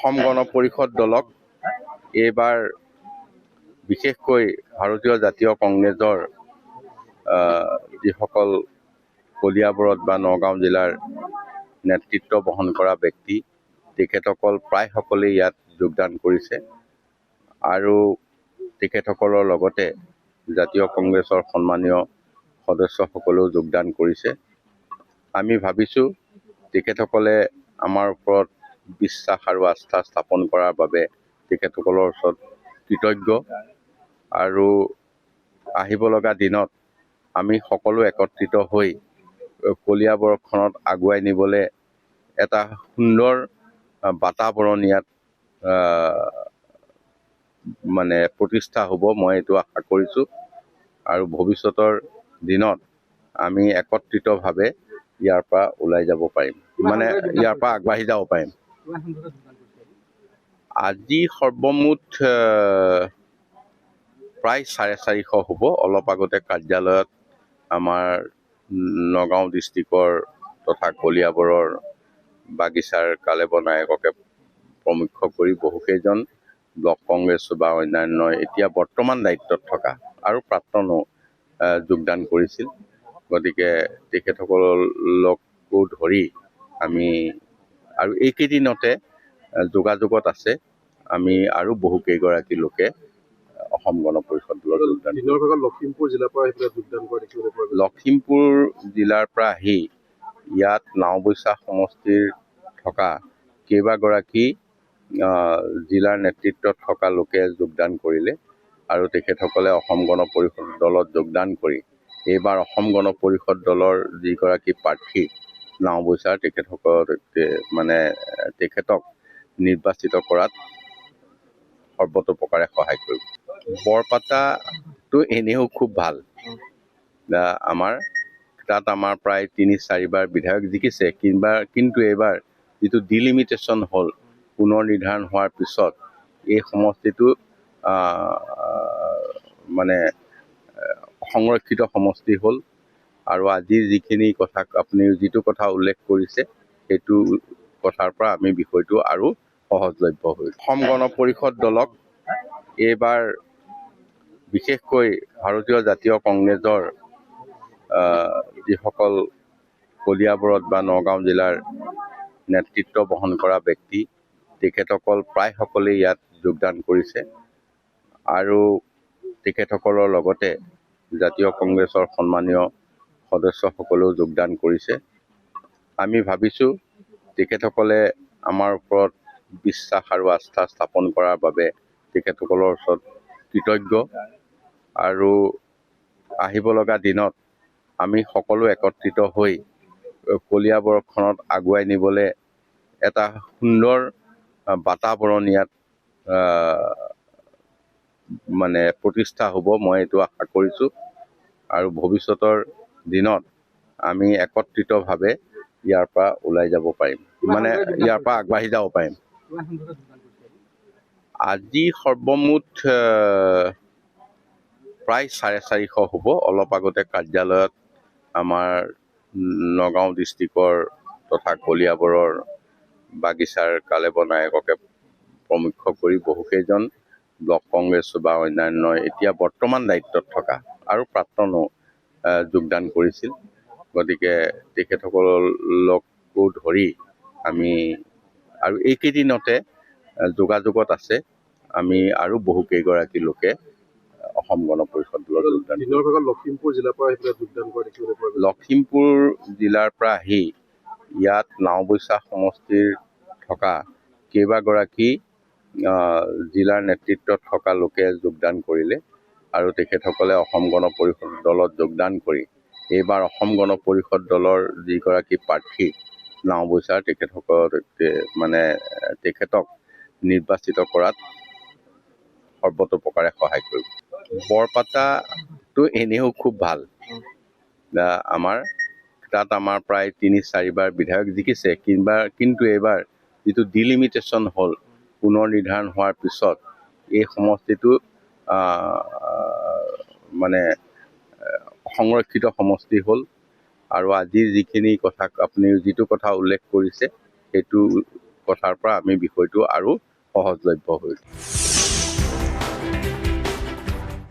অসম গণ পৰিষদ দলক এইবাৰ বিশেষকৈ ভাৰতীয় জাতীয় কংগ্ৰেছৰ যিসকল কলিয়াবৰত বা নগাঁও জিলাৰ নেতৃত্ব বহন কৰা ব্যক্তি তেখেতসকল প্ৰায় সকলেই ইয়াত যোগদান কৰিছে আৰু তেখেতসকলৰ লগতে জাতীয় কংগ্ৰেছৰ সন্মানীয় সদস্যসকলেও যোগদান কৰিছে। আমি ভাবিছোঁ তেখেতসকলে আমাৰ ওপৰত বিশ্বাস আৰু আস্থা স্থাপন কৰাৰ বাবে তেখেতসকলৰ ওচৰত কৃতজ্ঞ আৰু আহিব লগা দিনত আমি সকলো একত্ৰিত হৈ কলিয়াবৰখনত আগুৱাই নিবলৈ এটা সুন্দৰ বাতাবৰণ ইয়াত মানে প্ৰতিষ্ঠা হ'ব, মই এইটো আশা কৰিছোঁ আৰু ভৱিষ্যতৰ দিনত আমি একত্ৰিতভাৱে ইয়াৰ পৰা ওলাই যাব পাৰিম, মানে ইয়াৰ পৰা আগবাঢ়ি যাব পাৰিম। আজি সৰ্বমুঠ প্ৰায় 450 হ'ব। অলপ আগতে কাৰ্যালয়ত আমাৰ নগাঁও ডিষ্ট্ৰিক্টৰ তথা কলিয়াবৰৰ বাগিচাৰ কালেব নায়ককে প্ৰমুখ্য কৰি বহুকেইজন ব্লক কংগ্ৰেছ বা অন্যান্য এতিয়া বৰ্তমান দায়িত্বত থকা আৰু প্ৰাক্তনো যোগদান কৰিছিল। গতিকে তেখেতসকলকো ধৰি আমি আৰু এইকেইদিনতে যোগাযোগত আছে আমি আৰু বহুকেইগৰাকী লোকে অসম গণ পৰিষদ দলত যোগদান। লখিমপুৰ জিলাৰ পৰা যোগদান কৰে। লখিমপুৰ জিলাৰ পৰা আহি ইয়াত নাওবৈচা সমষ্টিৰ থকা কেইবাগৰাকী জিলাৰ নেতৃত্বত থকা লোকে যোগদান কৰিলে আৰু তেখেতসকলে অসম গণ পৰিষদ দলত যোগদান কৰি এইবাৰ অসম গণ পৰিষদ দলৰ যিগৰাকী প্ৰাৰ্থী নাওবৈচাৰ তেখেতক নিৰ্বাচিত কৰাত সৰ্বতোপ্ৰকাৰে সহায় কৰিব। বৰপাটাটো এনেও খুব ভাল। আমাৰ প্ৰায় ৩-৪বাৰ বিধায়ক জিকিছে, কিন্তু এইবাৰ যিটো ডিলিমিটেশ্যন হ'ল, পুনৰ নিৰ্ধাৰণ হোৱাৰ পিছত এই সমষ্টিটো মানে সংৰক্ষিত সমষ্টি হ'ল আৰু আজি যিখিনি কথা আপুনি যিটো কথা উল্লেখ কৰিছে সেইটো কথাৰ পৰা আমি বিষয়টো আৰু সহজলভ্য হৈছোঁ। অসম গণ পৰিষদ দলক এইবাৰ বিশেষকৈ ভাৰতীয় জাতীয় কংগ্ৰেছৰ যিসকল কলিয়াবৰত বা নগাঁও জিলাৰ নেতৃত্ব বহন কৰা ব্যক্তি তেখেতসকল প্ৰায় সকলেই ইয়াত যোগদান কৰিছে আৰু তেখেতসকলৰ লগতে জাতীয় কংগ্ৰেছৰ সন্মানীয় সদস্যসকলেও যোগদান কৰিছে। আমি ভাবিছোঁ তেখেতসকলে আমাৰ ওপৰত বিশ্বাস আৰু আস্থা স্থাপন কৰাৰ বাবে তেখেতসকলৰ ওচৰত কৃতজ্ঞ আৰু আহিব লগা দিনত আমি সকলো একত্ৰিত হৈ কলিয়াবৰখনত আগুৱাই নিবলৈ এটা সুন্দৰ বাতাবৰণ ইয়াত মানে প্ৰতিষ্ঠা হ'ব, মই এইটো আশা কৰিছোঁ আৰু ভৱিষ্যতৰ দিনত আমি একত্ৰিতভাৱে ইয়াৰ পৰা ওলাই যাব পাৰিম, মানে ইয়াৰ পৰা আগবাঢ়ি যাব পাৰিম। আজি সৰ্বমুঠ প্ৰায় 450 হ'ব। অলপ আগতে কাৰ্যালয়ত আমাৰ নগাঁও ডিষ্ট্ৰিক্টৰ তথা কলিয়াবৰৰ বাগিচাৰ কালেব নায়ককে প্ৰমুখ্য কৰি বহুকেইজন ব্লক কংগ্ৰেছ বা অন্যান্য এতিয়া বৰ্তমান দায়িত্বত থকা আৰু প্ৰাক্তনো যোগদান কৰিছিল। গতিকে তেখেতসকলকো ধৰি আমি আৰু এইকেইদিনতে যোগাযোগত আছে আমি আৰু বহুকেইগৰাকী লোকে অসম গণ পৰিষদ দলত যোগদান। লখিমপুৰ জিলাৰ পৰা যোগদান কৰে। লখিমপুৰ জিলাৰ পৰা আহি ইয়াত নাওবৈচা সমষ্টিৰ থকা কেইবাগৰাকী জিলাৰ নেতৃত্বত থকা লোকে যোগদান কৰিলে আৰু তেখেতসকলে অসম গণ পৰিষদ দলত যোগদান কৰি এইবাৰ অসম গণ পৰিষদ দলৰ যিগৰাকী প্ৰাৰ্থী নাওবৈচাৰ তেখেতক নিৰ্বাচিত কৰাত সৰ্বতোপ্ৰকাৰে সহায় কৰিব। বৰপাটাটো এনেও খুব ভাল। আমাৰ প্ৰায় ৩-৪বাৰ বিধায়ক জিকিছে, কিন্তু এইবাৰ যিটো ডিলিমিটেশ্যন হ'ল, পুনৰ নিৰ্ধাৰণ হোৱাৰ পিছত এই সমষ্টিটো মানে সংৰক্ষিত সমষ্টি হ'ল আৰু আজি যিখিনি কথা আপুনি যিটো কথা উল্লেখ কৰিছে সেইটো কথাৰ পৰা আমি বিষয়টো আৰু সহজলভ্য হৈ উঠিম।